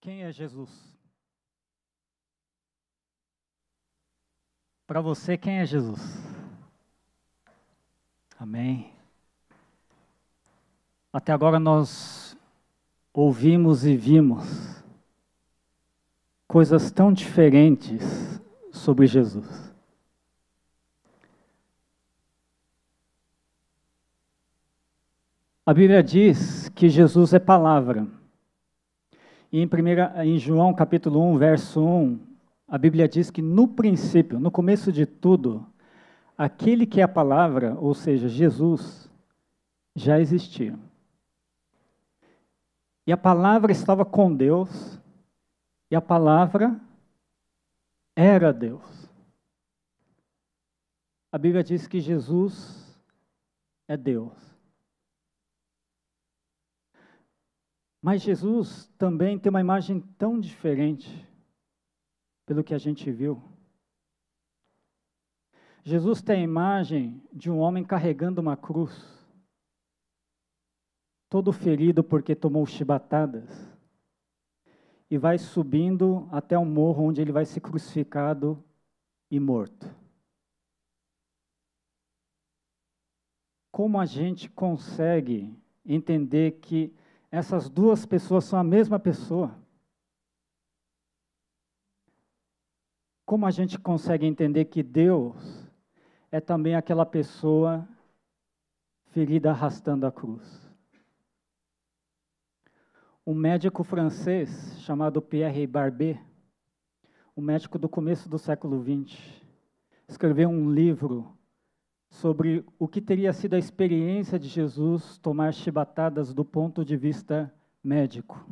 Quem é Jesus? Para você, quem é Jesus? Amém. Até agora nós ouvimos e vimos coisas tão diferentes sobre Jesus. A Bíblia diz que Jesus é palavra. E em João capítulo 1, verso 1, a Bíblia diz que no princípio, no começo de tudo, aquele que é a palavra, ou seja, Jesus, já existia. E a palavra estava com Deus, e a palavra era Deus. A Bíblia diz que Jesus é Deus. Mas Jesus também tem uma imagem tão diferente pelo que a gente viu. Jesus tem a imagem de um homem carregando uma cruz, todo ferido porque tomou chibatadas, e vai subindo até um morro onde ele vai ser crucificado e morto. Como a gente consegue entender que essas duas pessoas são a mesma pessoa? Como a gente consegue entender que Deus é também aquela pessoa ferida arrastando a cruz? Um médico francês chamado Pierre Barbet, um médico do começo do século XX, escreveu um livro sobre o que teria sido a experiência de Jesus tomar chibatadas do ponto de vista médico,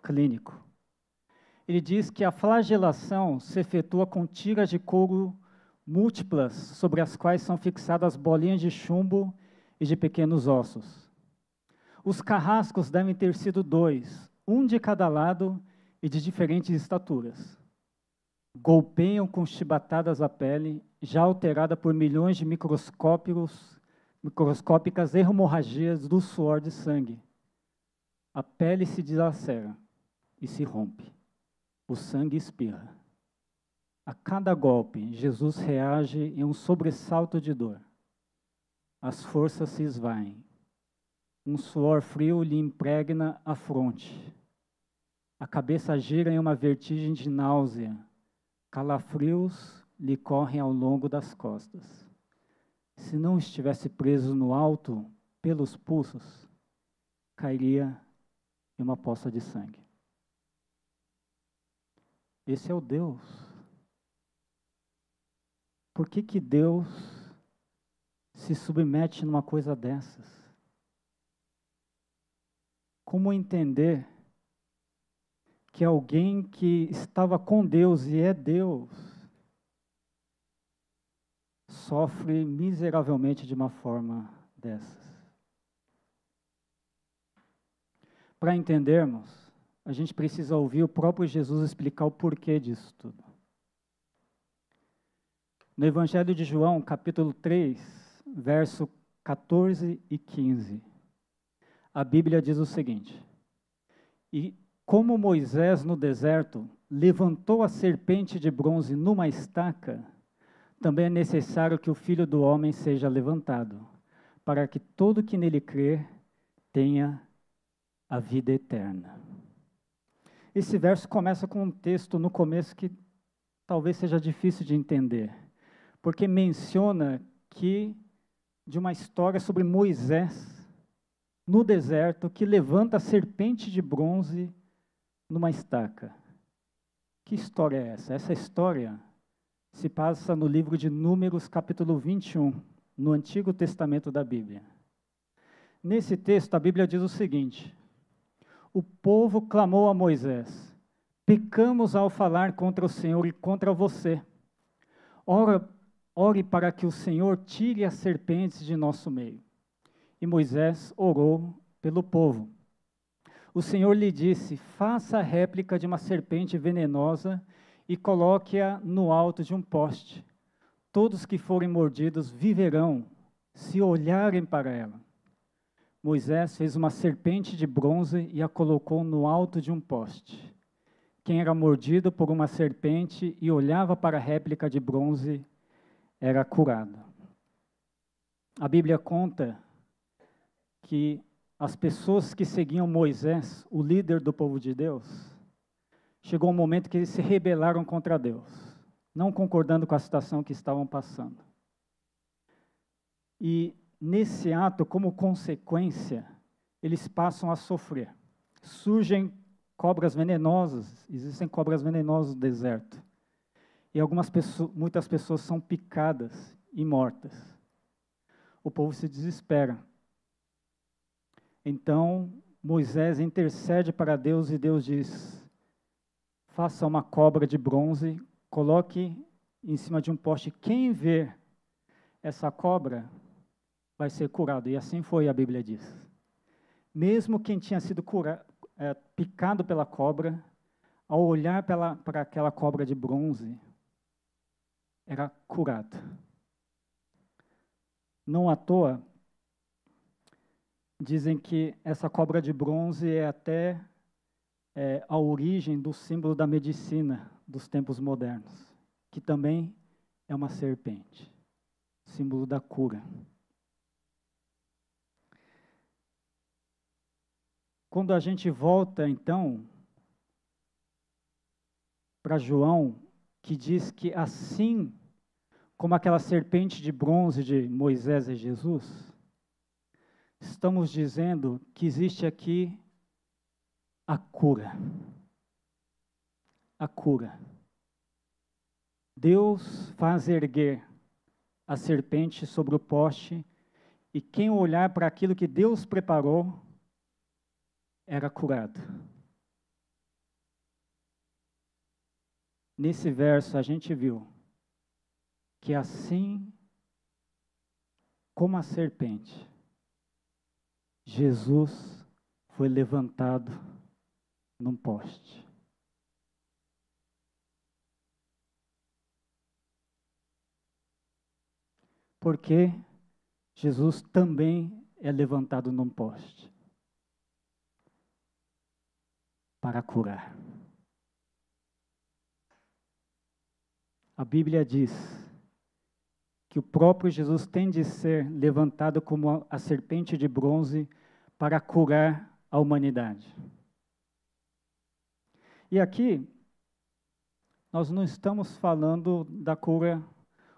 clínico. Ele diz que a flagelação se efetua com tiras de couro múltiplas, sobre as quais são fixadas bolinhas de chumbo e de pequenos ossos. Os carrascos devem ter sido 2, um de cada lado e de diferentes estaturas. Golpeiam com chibatadas a pele, já alterada por milhões de microscópicas hemorragias do suor de sangue. A pele se dilacera e se rompe. O sangue espirra. A cada golpe, Jesus reage em um sobressalto de dor. As forças se esvaem. Um suor frio lhe impregna a fronte. A cabeça gira em uma vertigem de náusea. Calafrios lhe correm ao longo das costas. Se não estivesse preso no alto pelos pulsos, cairia em uma poça de sangue. Esse é o Deus. Por que Deus se submete numa coisa dessas? Como entender que alguém que estava com Deus e é Deus sofre miseravelmente de uma forma dessas? Para entendermos, a gente precisa ouvir o próprio Jesus explicar o porquê disso tudo. No Evangelho de João, capítulo 3, verso 14 e 15, a Bíblia diz o seguinte: E como Moisés no deserto levantou a serpente de bronze numa estaca, também é necessário que o Filho do Homem seja levantado, para que todo que nele crer tenha a vida eterna. Esse verso começa com um texto no começo que talvez seja difícil de entender, porque menciona de uma história sobre Moisés no deserto que levanta a serpente de bronze numa estaca. Que história é essa? Essa história se passa no livro de Números, capítulo 21, no Antigo Testamento da Bíblia. Nesse texto, a Bíblia diz o seguinte: o povo clamou a Moisés: pecamos ao falar contra o Senhor e contra você. Ore para que o Senhor tire as serpentes de nosso meio. E Moisés orou pelo povo. O Senhor lhe disse: faça a réplica de uma serpente venenosa e coloque-a no alto de um poste. Todos que forem mordidos viverão, se olharem para ela. Moisés fez uma serpente de bronze e a colocou no alto de um poste. quem era mordido por uma serpente e olhava para a réplica de bronze era curado. A Bíblia conta que as pessoas que seguiam Moisés, o líder do povo de Deus, chegou um momento que eles se rebelaram contra Deus, não concordando com a situação que estavam passando. E nesse ato, como consequência, eles passam a sofrer. Surgem cobras venenosas, existem cobras venenosas no deserto. E muitas pessoas são picadas e mortas. O povo se desespera. Então, Moisés intercede para Deus e Deus diz: faça uma cobra de bronze, coloque em cima de um poste. Quem ver essa cobra vai ser curado. E assim foi, a Bíblia diz. Mesmo quem tinha sido picado pela cobra, ao olhar para aquela cobra de bronze, era curado. Não à toa, dizem que essa cobra de bronze é até a origem do símbolo da medicina dos tempos modernos, que também é uma serpente, símbolo da cura. Quando a gente volta, então, para João, que diz que assim como aquela serpente de bronze de Moisés e Jesus, estamos dizendo que existe aqui a cura. A cura. Deus faz erguer a serpente sobre o poste, e quem olhar para aquilo que Deus preparou era curado. Nesse verso a gente viu que assim como a serpente, Jesus foi levantado num poste. Porque Jesus também é levantado num poste para curar. A Bíblia diz que o próprio Jesus tem de ser levantado como a serpente de bronze para curar a humanidade. E aqui, nós não estamos falando da cura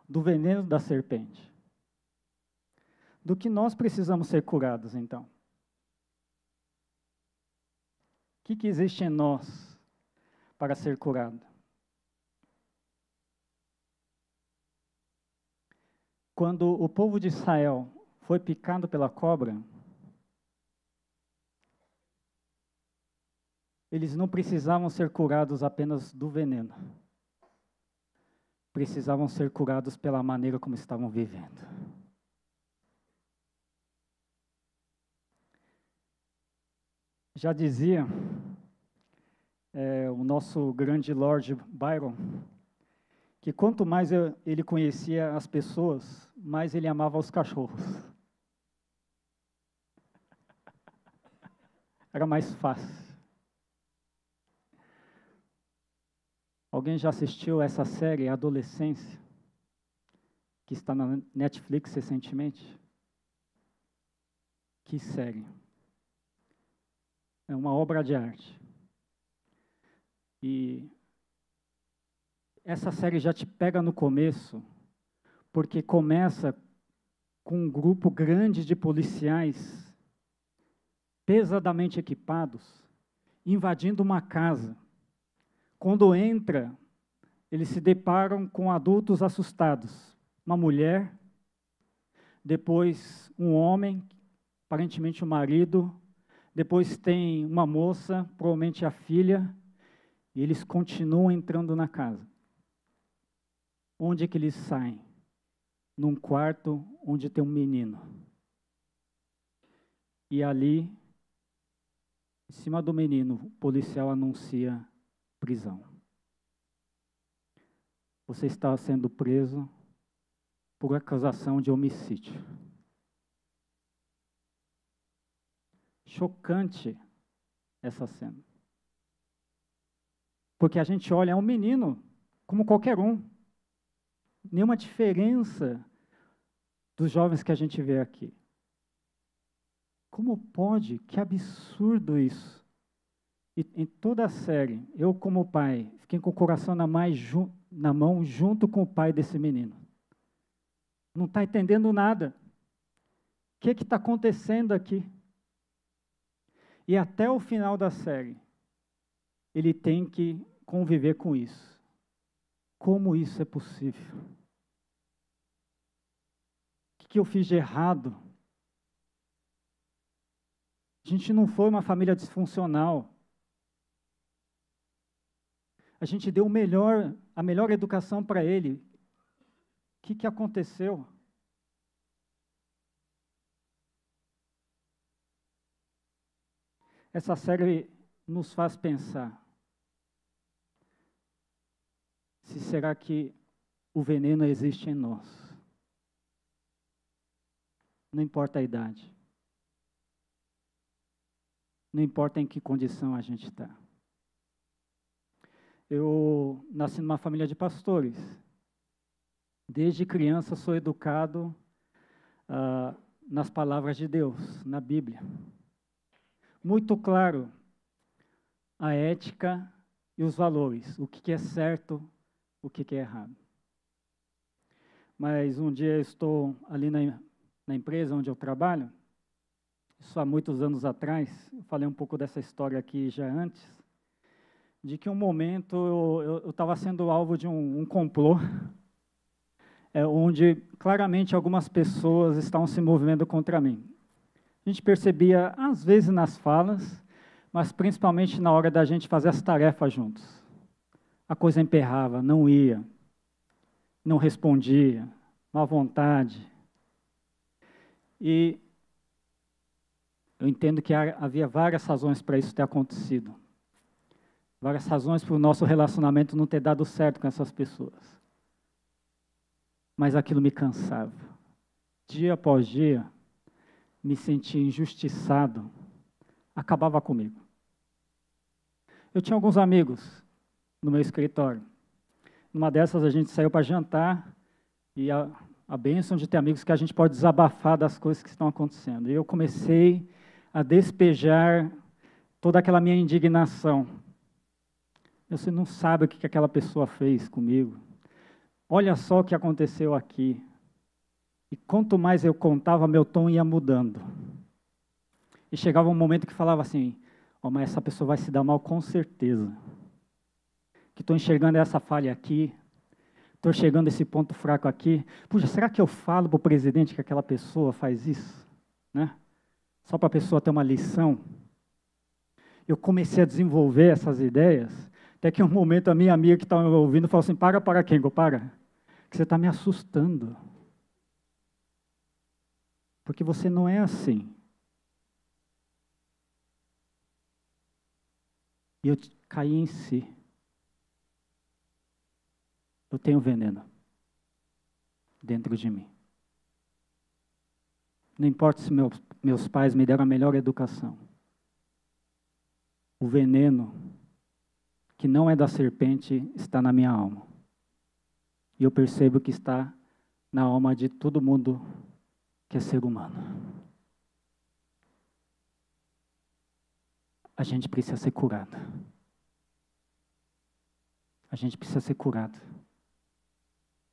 do veneno da serpente. Do que nós precisamos ser curados, então? O que existe em nós para ser curado? Quando o povo de Israel foi picado pela cobra, eles não precisavam ser curados apenas do veneno. Precisavam ser curados pela maneira como estavam vivendo. Já dizia o nosso grande Lord Byron, que quanto mais ele conhecia as pessoas, mais ele amava os cachorros. Era mais fácil. Alguém já assistiu essa série, Adolescência, que está na Netflix recentemente? Que série! É uma obra de arte. E essa série já te pega no começo, porque começa com um grupo grande de policiais, pesadamente equipados, invadindo uma casa. Quando entra, eles se deparam com adultos assustados. Uma mulher, depois um homem, aparentemente o marido, depois tem uma moça, provavelmente a filha, e eles continuam entrando na casa. Onde é que eles saem? Num quarto onde tem um menino. E ali, em cima do menino, o policial anuncia prisão. Você está sendo preso por acusação de homicídio. Chocante essa cena. Porque a gente olha, é um menino, como qualquer um. Nenhuma diferença dos jovens que a gente vê aqui. Como pode? Que absurdo isso. E em toda a série, eu como pai, fiquei com o coração na mão junto com o pai desse menino. Não está entendendo nada. O que está acontecendo aqui? E até o final da série, ele tem que conviver com isso. Como isso é possível? O que eu fiz de errado? A gente não foi uma família disfuncional. A gente deu a melhor educação para ele. O que aconteceu? Essa série nos faz pensar. Se será que o veneno existe em nós? Não importa a idade. Não importa em que condição a gente está. Eu nasci numa família de pastores. Desde criança sou educado nas palavras de Deus, na Bíblia. Muito claro a ética e os valores, o que é certo, o que é errado. Mas um dia eu estou ali na empresa onde eu trabalho, isso há muitos anos atrás, eu falei um pouco dessa história aqui já antes, de que um momento eu estava sendo alvo de um complô, onde claramente algumas pessoas estavam se movendo contra mim. A gente percebia, às vezes, nas falas, mas principalmente na hora da gente fazer as tarefas juntos. A coisa emperrava, não ia, não respondia, má vontade. E eu entendo que havia várias razões para isso ter acontecido. Várias razões para o nosso relacionamento não ter dado certo com essas pessoas. Mas aquilo me cansava. Dia após dia, me sentia injustiçado. Acabava comigo. Eu tinha alguns amigos no meu escritório. Numa dessas, a gente saiu para jantar e a bênção de ter amigos que a gente pode desabafar das coisas que estão acontecendo. E eu comecei a despejar toda aquela minha indignação. Você não sabe o que aquela pessoa fez comigo. Olha só o que aconteceu aqui. E quanto mais eu contava, meu tom ia mudando. E chegava um momento que falava assim, mas essa pessoa vai se dar mal com certeza. Que estou enxergando essa falha aqui, estou enxergando esse ponto fraco aqui. Puxa, será que eu falo para o presidente que aquela pessoa faz isso? Né? Só para a pessoa ter uma lição. Eu comecei a desenvolver essas ideias, até que um momento a minha amiga que estava me ouvindo falou assim, para, Kengo, para, que você está me assustando. Porque você não é assim. E eu caí em si. Eu tenho veneno dentro de mim. Não importa se meus pais me deram a melhor educação. O veneno, que não é da serpente, está na minha alma. E eu percebo que está na alma de todo mundo que é ser humano. A gente precisa ser curado. A gente precisa ser curado.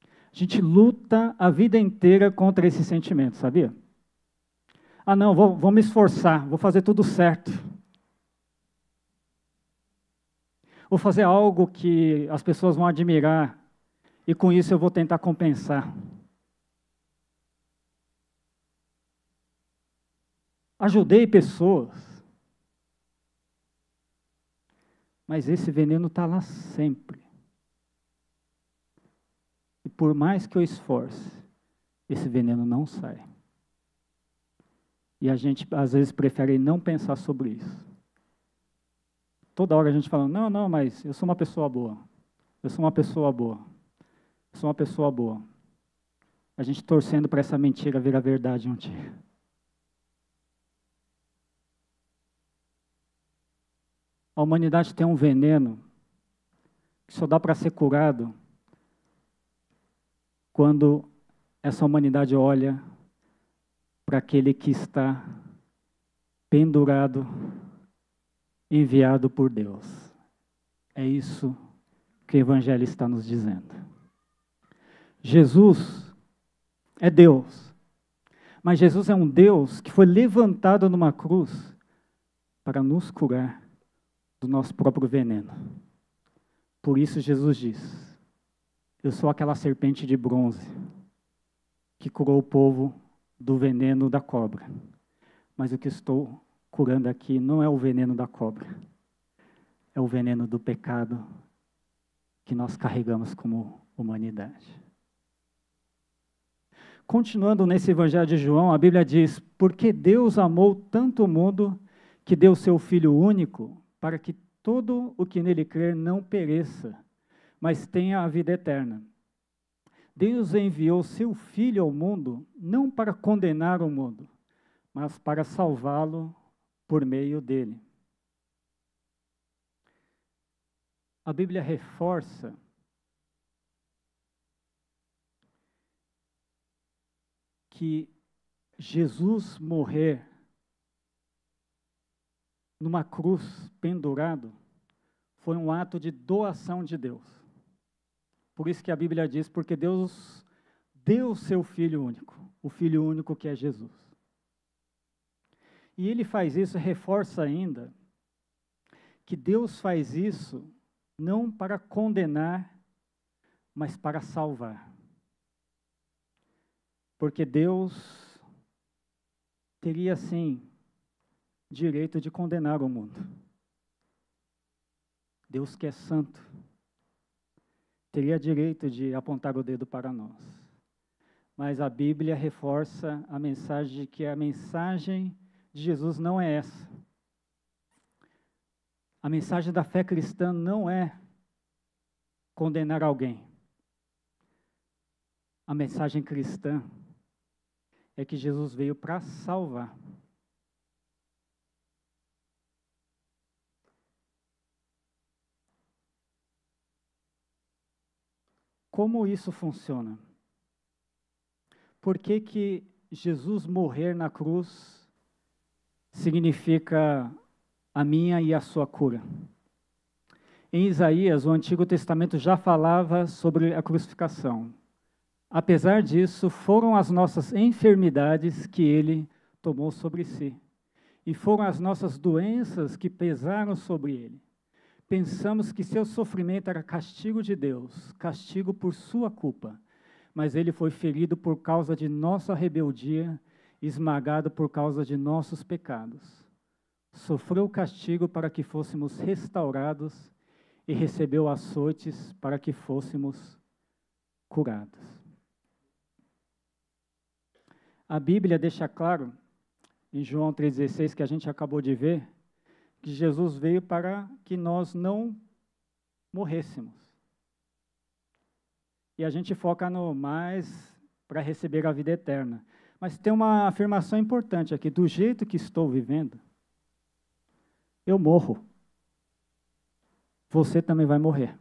A gente luta a vida inteira contra esse sentimento, sabia? Ah, não, vou me esforçar, vou fazer tudo certo. Vou fazer algo que as pessoas vão admirar, e com isso eu vou tentar compensar. Ajudei pessoas, mas esse veneno está lá sempre. E por mais que eu esforce, esse veneno não sai. E a gente, às vezes, prefere não pensar sobre isso. Toda hora a gente fala, não, mas eu sou uma pessoa boa. Eu sou uma pessoa boa. Eu sou uma pessoa boa. A gente torcendo para essa mentira virar verdade um dia. A humanidade tem um veneno que só dá para ser curado quando essa humanidade olha para aquele que está pendurado, enviado por Deus. É isso que o Evangelho está nos dizendo. Jesus é Deus, mas Jesus é um Deus que foi levantado numa cruz para nos curar do nosso próprio veneno. Por isso Jesus diz: eu sou aquela serpente de bronze que curou o povo do veneno da cobra. Mas o que estou curando aqui não é o veneno da cobra, é o veneno do pecado que nós carregamos como humanidade. Continuando nesse Evangelho de João, a Bíblia diz: porque Deus amou tanto o mundo que deu seu Filho único, para que todo o que nele crer não pereça, mas tenha a vida eterna. Deus enviou seu Filho ao mundo, não para condenar o mundo, mas para salvá-lo por meio dele. A Bíblia reforça que Jesus morrer numa cruz pendurado foi um ato de doação de Deus. Por isso que a Bíblia diz: porque Deus deu o seu Filho único, o Filho único que é Jesus. E ele faz isso, reforça ainda, que Deus faz isso não para condenar, mas para salvar. Porque Deus teria, sim, direito de condenar o mundo. Deus que é santo, teria direito de apontar o dedo para nós. Mas a Bíblia reforça a mensagem de que a mensagem de Jesus não é essa. A mensagem da fé cristã não é condenar alguém. A mensagem cristã é que Jesus veio para salvar. Como isso funciona? Por que que Jesus morrer na cruz significa a minha e a sua cura? Em Isaías, o Antigo Testamento já falava sobre a crucificação. Apesar disso, foram as nossas enfermidades que ele tomou sobre si. E foram as nossas doenças que pesaram sobre ele. Pensamos que seu sofrimento era castigo de Deus, castigo por sua culpa. Mas ele foi ferido por causa de nossa rebeldia, esmagado por causa de nossos pecados. Sofreu castigo para que fôssemos restaurados e recebeu açoites para que fôssemos curados. A Bíblia deixa claro, em João 3,16, que a gente acabou de ver, que Jesus veio para que nós não morrêssemos. E a gente foca no mais para receber a vida eterna. Mas tem uma afirmação importante aqui: do jeito que estou vivendo, eu morro. Você também vai morrer.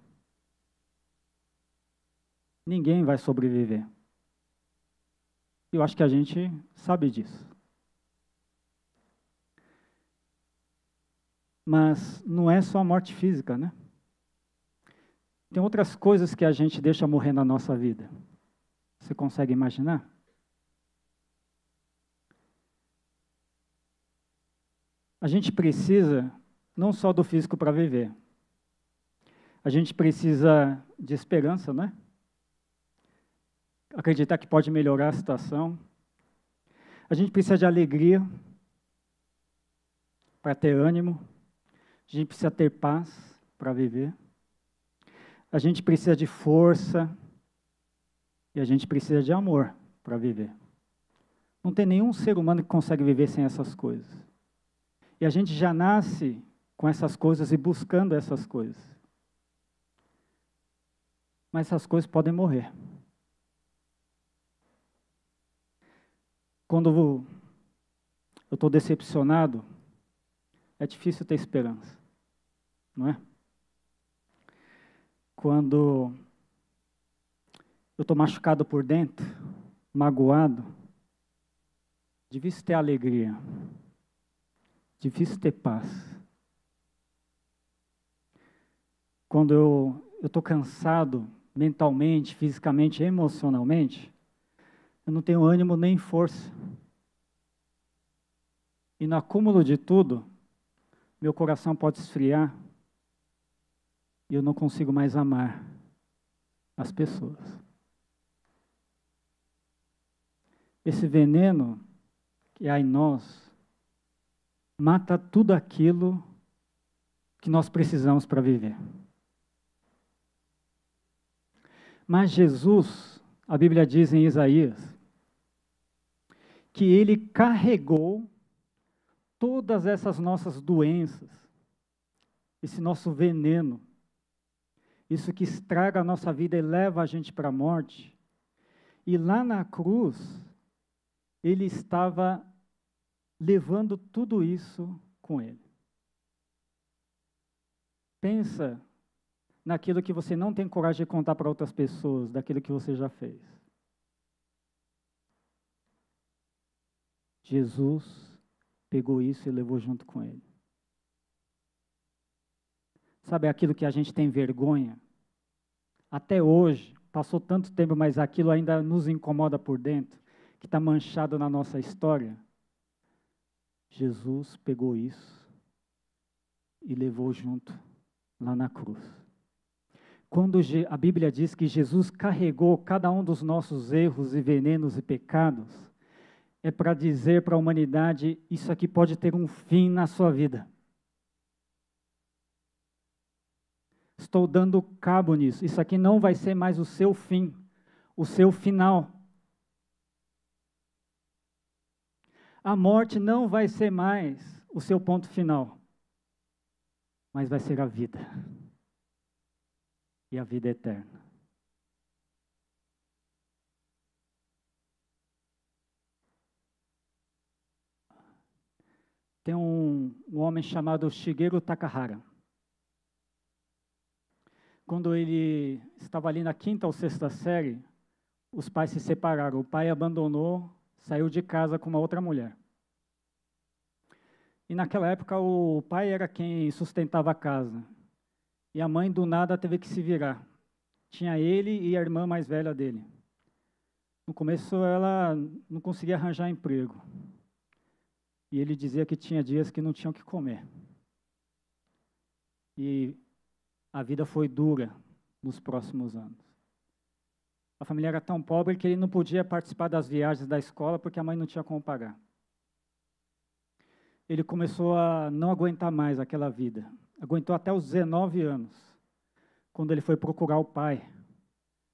Ninguém vai sobreviver. Eu acho que a gente sabe disso. Mas não é só a morte física, né? Tem outras coisas que a gente deixa morrer na nossa vida. Você consegue imaginar? A gente precisa não só do físico para viver. A gente precisa de esperança, né? Acreditar que pode melhorar a situação. A gente precisa de alegria para ter ânimo. A gente precisa ter paz para viver. A gente precisa de força. E a gente precisa de amor para viver. Não tem nenhum ser humano que consegue viver sem essas coisas. E a gente já nasce com essas coisas e buscando essas coisas. Mas essas coisas podem morrer. Quando eu estou decepcionado, é difícil ter esperança, não é? Quando eu estou machucado por dentro, magoado, difícil ter alegria, difícil ter paz. Quando eu estou cansado mentalmente, fisicamente, emocionalmente, eu não tenho ânimo nem força. E no acúmulo de tudo, meu coração pode esfriar e eu não consigo mais amar as pessoas. Esse veneno que há em nós mata tudo aquilo que nós precisamos para viver. Mas Jesus, a Bíblia diz em Isaías, que ele carregou todas essas nossas doenças, esse nosso veneno, isso que estraga a nossa vida e leva a gente para a morte. E lá na cruz, ele estava levando tudo isso com ele. Pensa naquilo que você não tem coragem de contar para outras pessoas, daquilo que você já fez. Jesus pegou isso e levou junto com ele. Sabe aquilo que a gente tem vergonha? Até hoje, passou tanto tempo, mas aquilo ainda nos incomoda por dentro, que está manchado na nossa história. Jesus pegou isso e levou junto lá na cruz. Quando a Bíblia diz que Jesus carregou cada um dos nossos erros e venenos e pecados, é para dizer para a humanidade, isso aqui pode ter um fim na sua vida. Estou dando cabo nisso. Isso aqui não vai ser mais o seu fim, o seu final. A morte não vai ser mais o seu ponto final, mas vai ser a vida. E a vida eterna. Tem um homem chamado Shigeru Takahara. Quando ele estava ali na 5ª ou 6ª série, os pais se separaram. O pai abandonou, saiu de casa com uma outra mulher. E naquela época o pai era quem sustentava a casa. E a mãe do nada teve que se virar. Tinha ele e a irmã mais velha dele. No começo ela não conseguia arranjar emprego. E ele dizia que tinha dias que não tinham o que comer. E a vida foi dura nos próximos anos. A família era tão pobre que ele não podia participar das viagens da escola porque a mãe não tinha como pagar. Ele começou a não aguentar mais aquela vida. Aguentou até os 19 anos, quando ele foi procurar o pai,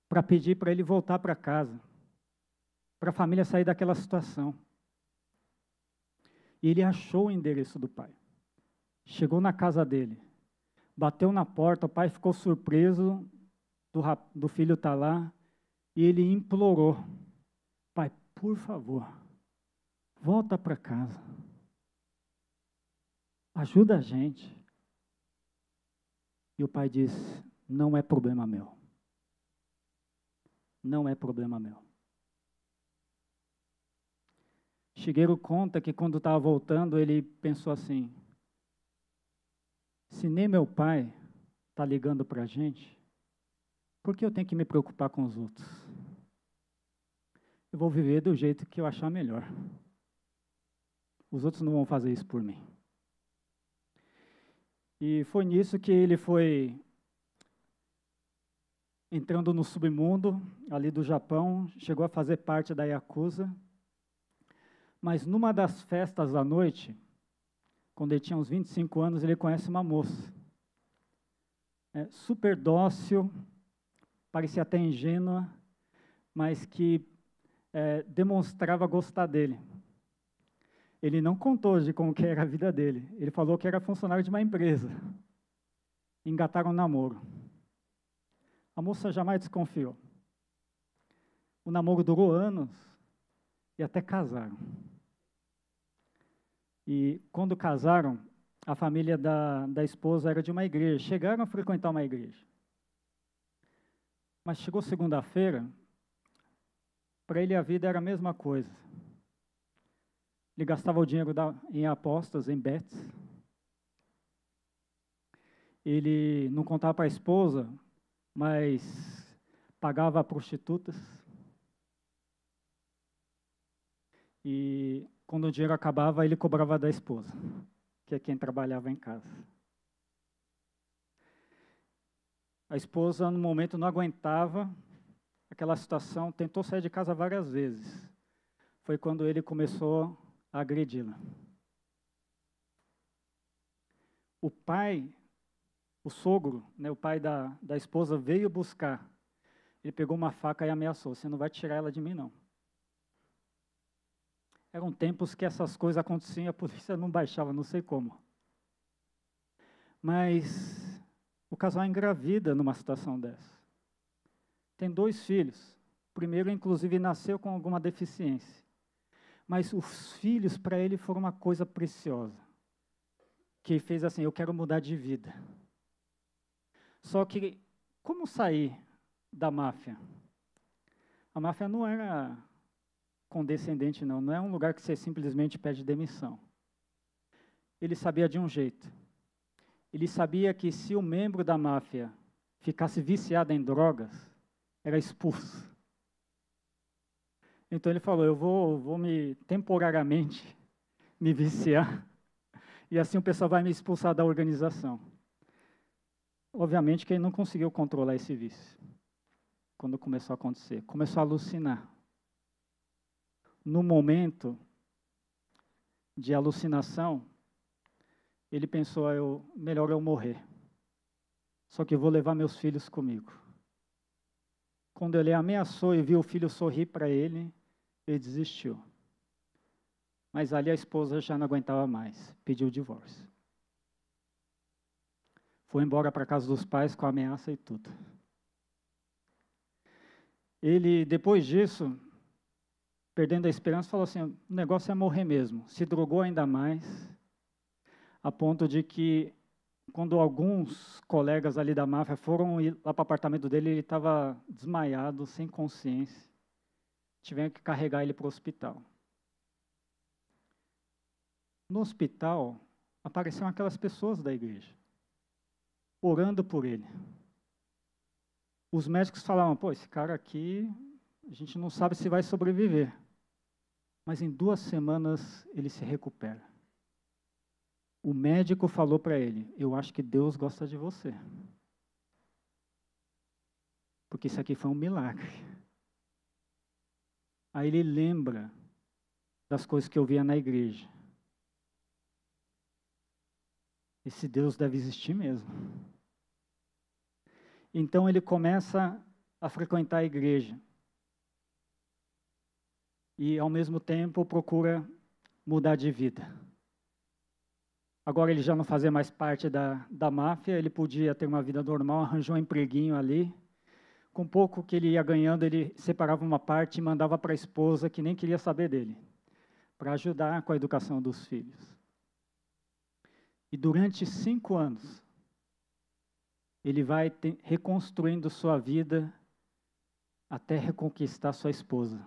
para pedir para ele voltar para casa, para a família sair daquela situação. E ele achou o endereço do pai. Chegou na casa dele. Bateu na porta, o pai ficou surpreso do filho estar lá, e ele implorou, pai, por favor, volta para casa, ajuda a gente. E o pai disse, não é problema meu, não é problema meu. Shigeru conta que quando estava voltando, ele pensou assim, se nem meu pai está ligando para a gente, por que eu tenho que me preocupar com os outros? Eu vou viver do jeito que eu achar melhor. Os outros não vão fazer isso por mim. E foi nisso que ele foi entrando no submundo, ali do Japão, chegou a fazer parte da Yakuza. Mas numa das festas da noite, quando ele tinha uns 25 anos, ele conhece uma moça. Super dócil, parecia até ingênua, mas que demonstrava gostar dele. Ele não contou de como que era a vida dele. Ele falou que era funcionário de uma empresa. Engataram um namoro. A moça jamais desconfiou. O namoro durou anos e até casaram. E quando casaram, a família da esposa era de uma igreja. Chegaram a frequentar uma igreja. Mas chegou segunda-feira, para ele a vida era a mesma coisa. Ele gastava o dinheiro em apostas, em bets. Ele não contava para a esposa, mas pagava prostitutas. E quando o dinheiro acabava, ele cobrava da esposa, que é quem trabalhava em casa. A esposa, no momento, não aguentava aquela situação, tentou sair de casa várias vezes. Foi quando ele começou a agredi-la. O pai, o sogro, né, o pai da esposa, veio buscar. Ele pegou uma faca e ameaçou: você não vai tirar ela de mim, não. Eram tempos que essas coisas aconteciam e a polícia não baixava, não sei como. Mas o casal engravida numa situação dessa. Tem 2 filhos. O primeiro, inclusive, nasceu com alguma deficiência. Mas os filhos, para ele, foram uma coisa preciosa. Que fez assim: eu quero mudar de vida. Só que, como sair da máfia? A máfia não era condescendente, não. Não é um lugar que você simplesmente pede demissão. Ele sabia de um jeito. Ele sabia que se o membro da máfia ficasse viciado em drogas, era expulso. Então ele falou: eu vou temporariamente me viciar, e assim o pessoal vai me expulsar da organização. Obviamente que ele não conseguiu controlar esse vício. Quando começou a acontecer, começou a alucinar. No momento de alucinação, ele pensou: melhor eu morrer. Só que eu vou levar meus filhos comigo. Quando ele ameaçou e viu o filho sorrir para ele, ele desistiu. Mas ali a esposa já não aguentava mais, pediu o divórcio. Foi embora para a casa dos pais com ameaça e tudo. Ele, depois disso, perdendo a esperança, falou assim: o negócio é morrer mesmo. Se drogou ainda mais, a ponto de que, quando alguns colegas ali da máfia foram ir lá para o apartamento dele, ele estava desmaiado, sem consciência. Tiveram que carregar ele para o hospital. No hospital, apareceram aquelas pessoas da igreja, orando por ele. Os médicos falavam: pô, esse cara aqui, a gente não sabe se vai sobreviver. Mas em 2 semanas ele se recupera. O médico falou para ele: eu acho que Deus gosta de você. Porque isso aqui foi um milagre. Aí ele lembra das coisas que eu via na igreja. Esse Deus deve existir mesmo. Então ele começa a frequentar a igreja. E, ao mesmo tempo, procura mudar de vida. Agora ele já não fazia mais parte da máfia, ele podia ter uma vida normal, arranjou um empreguinho ali. Com pouco que ele ia ganhando, ele separava uma parte e mandava para a esposa, que nem queria saber dele, para ajudar com a educação dos filhos. E durante 5 anos, ele vai reconstruindo sua vida até reconquistar sua esposa.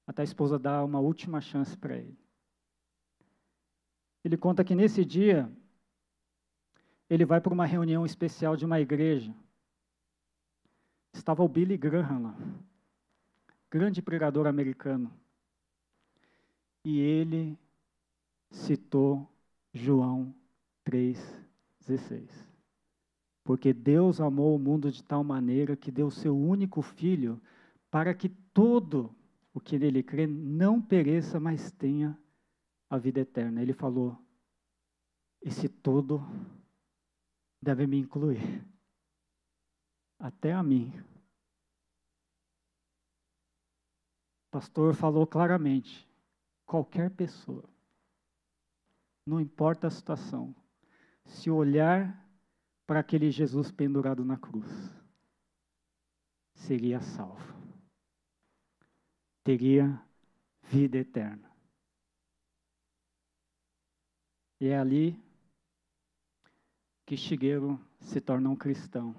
Até a esposa dar uma última chance para ele. Ele conta que nesse dia, ele vai para uma reunião especial de uma igreja. Estava o Billy Graham lá, grande pregador americano. E ele citou João 3,16. Porque Deus amou o mundo de tal maneira que deu seu único filho para que todo o que nele crê não pereça, mas tenha a vida eterna. Ele falou: esse todo deve me incluir, até a mim. O pastor falou claramente: qualquer pessoa, não importa a situação, se olhar para aquele Jesus pendurado na cruz, seria salvo. Teria vida eterna. E é ali que Shigeru se torna um cristão.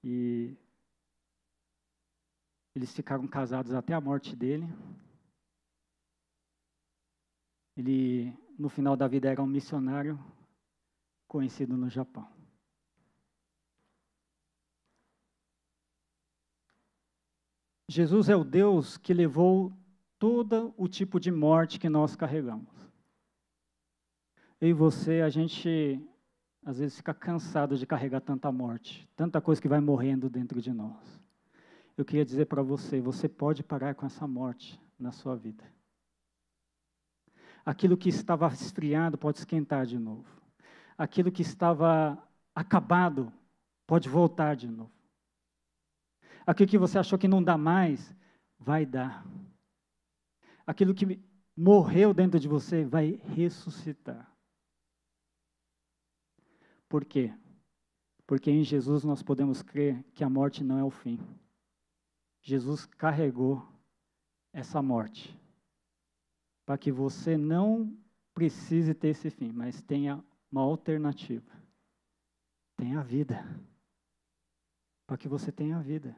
E eles ficaram casados até a morte dele. Ele, no final da vida, era um missionário conhecido no Japão. Jesus é o Deus que levou todo o tipo de morte que nós carregamos. Eu e você, a gente às vezes fica cansado de carregar tanta morte, tanta coisa que vai morrendo dentro de nós. Eu queria dizer para você, você pode parar com essa morte na sua vida. Aquilo que estava esfriado pode esquentar de novo. Aquilo que estava acabado pode voltar de novo. Aquilo que você achou que não dá mais, vai dar. Aquilo que morreu dentro de você vai ressuscitar. Por quê? Porque em Jesus nós podemos crer que a morte não é o fim. Jesus carregou essa morte para que você não precise ter esse fim, mas tenha uma alternativa. Tenha a vida. Para que você tenha a vida.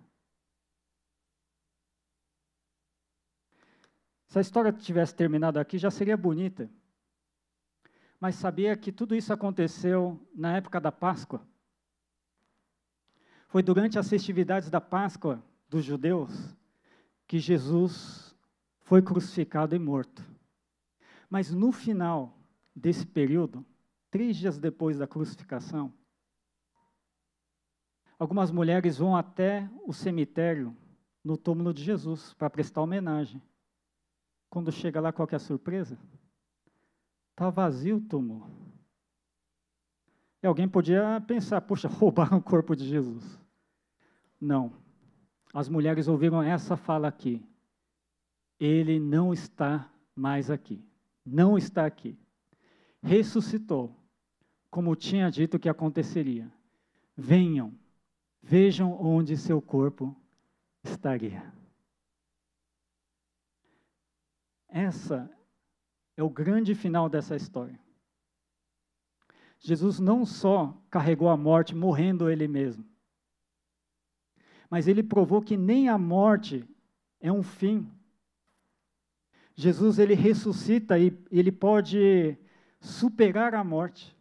Se a história tivesse terminado aqui, já seria bonita. Mas sabia que tudo isso aconteceu na época da Páscoa? Foi durante as festividades da Páscoa dos judeus que Jesus foi crucificado e morto. Mas no final desse período, 3 dias depois da crucificação, algumas mulheres vão até o cemitério no túmulo de Jesus para prestar homenagem. Quando chega lá, qual que é a surpresa? Está vazio o túmulo. E alguém podia pensar, puxa, roubaram o corpo de Jesus. Não. As mulheres ouviram essa fala aqui. Ele não está mais aqui. Não está aqui. Ressuscitou, como tinha dito que aconteceria. Venham, vejam onde seu corpo estaria. Essa é o grande final dessa história. Jesus não só carregou a morte morrendo ele mesmo, mas ele provou que nem a morte é um fim. Jesus, ele ressuscita e ele pode superar a morte.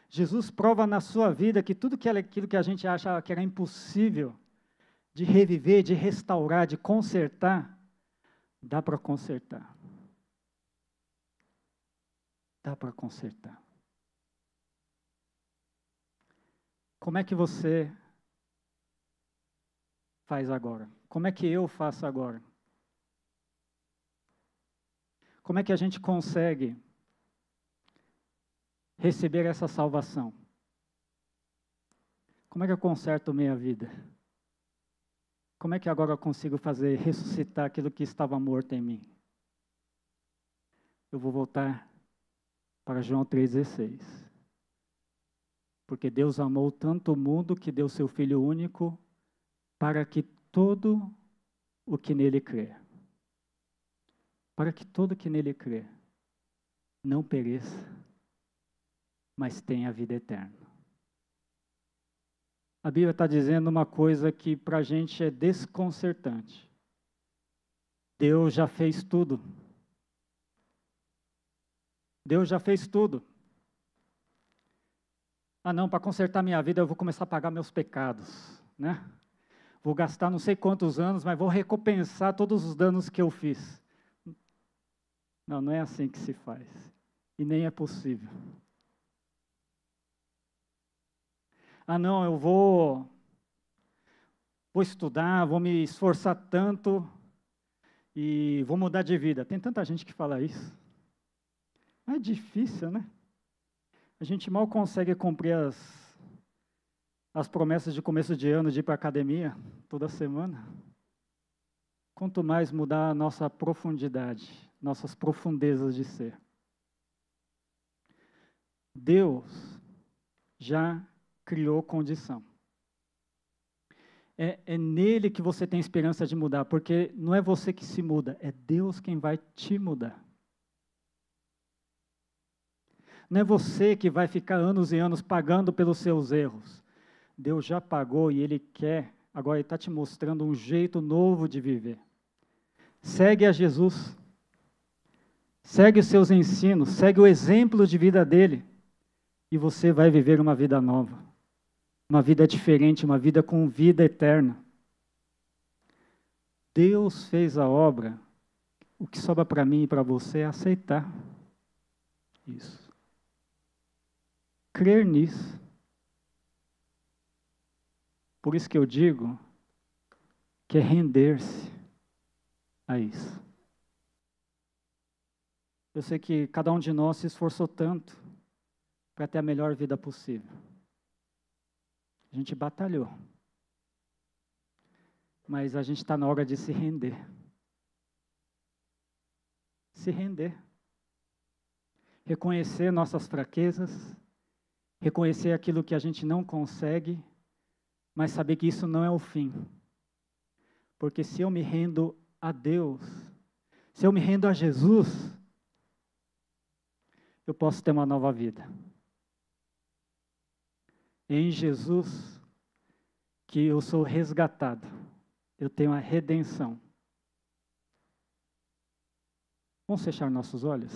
Jesus prova na sua vida que tudo aquilo que a gente acha que era impossível de reviver, de restaurar, de consertar, dá para consertar. Dá para consertar. Como é que você faz agora? Como é que eu faço agora? Como é que a gente consegue receber essa salvação? Como é que eu conserto minha vida? Como é que agora eu consigo fazer ressuscitar aquilo que estava morto em mim? Eu vou voltar para João 3,16. Porque Deus amou tanto o mundo que deu seu Filho único para que todo o que nele crê, para que todo o que nele crê não pereça, mas tenha a vida eterna. A Bíblia está dizendo uma coisa que para a gente é desconcertante. Deus já fez tudo. Deus já fez tudo. Ah não, para consertar minha vida eu vou começar a pagar meus pecados, né? Vou gastar não sei quantos anos, mas vou recompensar todos os danos que eu fiz. Não, não é assim que se faz. E nem é possível. Ah não, eu vou estudar, vou me esforçar tanto e vou mudar de vida. Tem tanta gente que fala isso. É difícil, né? A gente mal consegue cumprir as promessas de começo de ano de ir para a academia toda semana. Quanto mais mudar a nossa profundidade, nossas profundezas de ser. Deus já criou condição. É nele que você tem esperança de mudar, porque não é você que se muda, é Deus quem vai te mudar. Não é você que vai ficar anos e anos pagando pelos seus erros. Deus já pagou e Ele quer, agora Ele está te mostrando um jeito novo de viver. Segue a Jesus, segue os seus ensinos, segue o exemplo de vida dele, e você vai viver uma vida nova, uma vida diferente, uma vida com vida eterna. Deus fez a obra, o que sobra para mim e para você é aceitar isso. Crer nisso. Por isso que eu digo que é render-se a isso. Eu sei que cada um de nós se esforçou tanto para ter a melhor vida possível. A gente batalhou. Mas a gente está na hora de se render. Se render. Reconhecer nossas fraquezas, reconhecer aquilo que a gente não consegue, mas saber que isso não é o fim. Porque se eu me rendo a Deus, se eu me rendo a Jesus, eu posso ter uma nova vida. É em Jesus que eu sou resgatado. Eu tenho a redenção. Vamos fechar nossos olhos?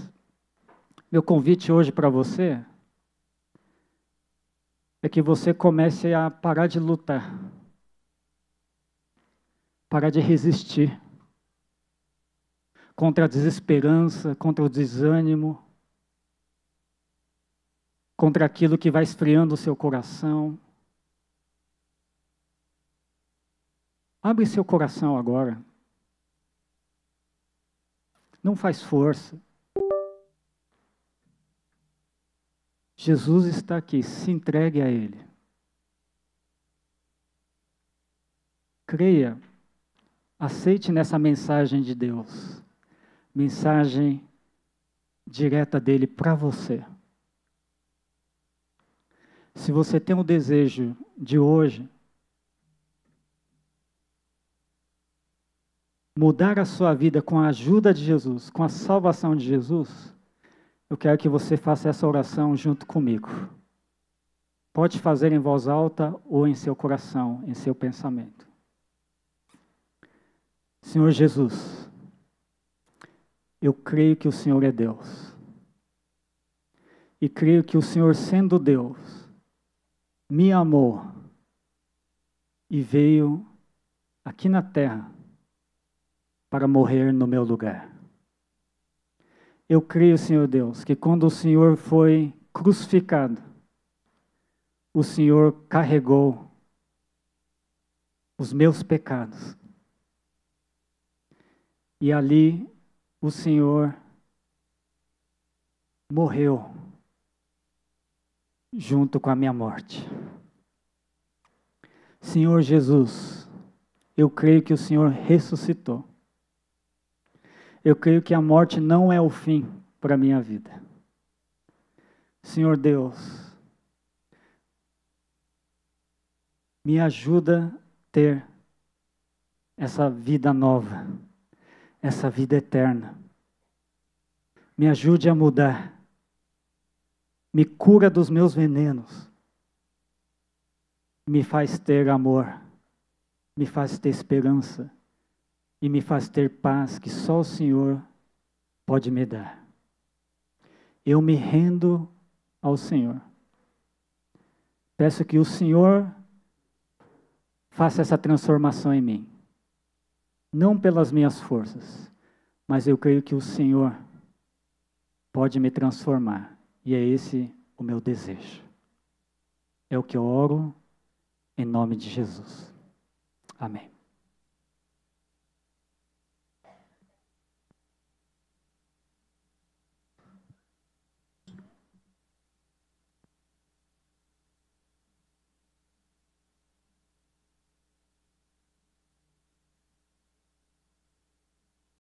Meu convite hoje para você é que você comece a parar de lutar, parar de resistir contra a desesperança, contra o desânimo, contra aquilo que vai esfriando o seu coração. Abre seu coração agora. Não faz força. Jesus está aqui, se entregue a Ele. Creia, aceite nessa mensagem de Deus, mensagem direta dele para você. Se você tem o desejo de hoje mudar a sua vida com a ajuda de Jesus, com a salvação de Jesus, eu quero que você faça essa oração junto comigo. Pode fazer em voz alta ou em seu coração, em seu pensamento. Senhor Jesus, eu creio que o Senhor é Deus. E creio que o Senhor, sendo Deus, me amou e veio aqui na terra para morrer no meu lugar. Eu creio, Senhor Deus, que quando o Senhor foi crucificado, o Senhor carregou os meus pecados. E ali o Senhor morreu junto com a minha morte. Senhor Jesus, eu creio que o Senhor ressuscitou. Eu creio que a morte não é o fim para a minha vida. Senhor Deus, me ajuda a ter essa vida nova, essa vida eterna. Me ajude a mudar. Me cura dos meus venenos. Me faz ter amor. Me faz ter esperança. E me faz ter paz que só o Senhor pode me dar. Eu me rendo ao Senhor. Peço que o Senhor faça essa transformação em mim. Não pelas minhas forças, mas eu creio que o Senhor pode me transformar. E é esse o meu desejo. É o que eu oro em nome de Jesus. Amém.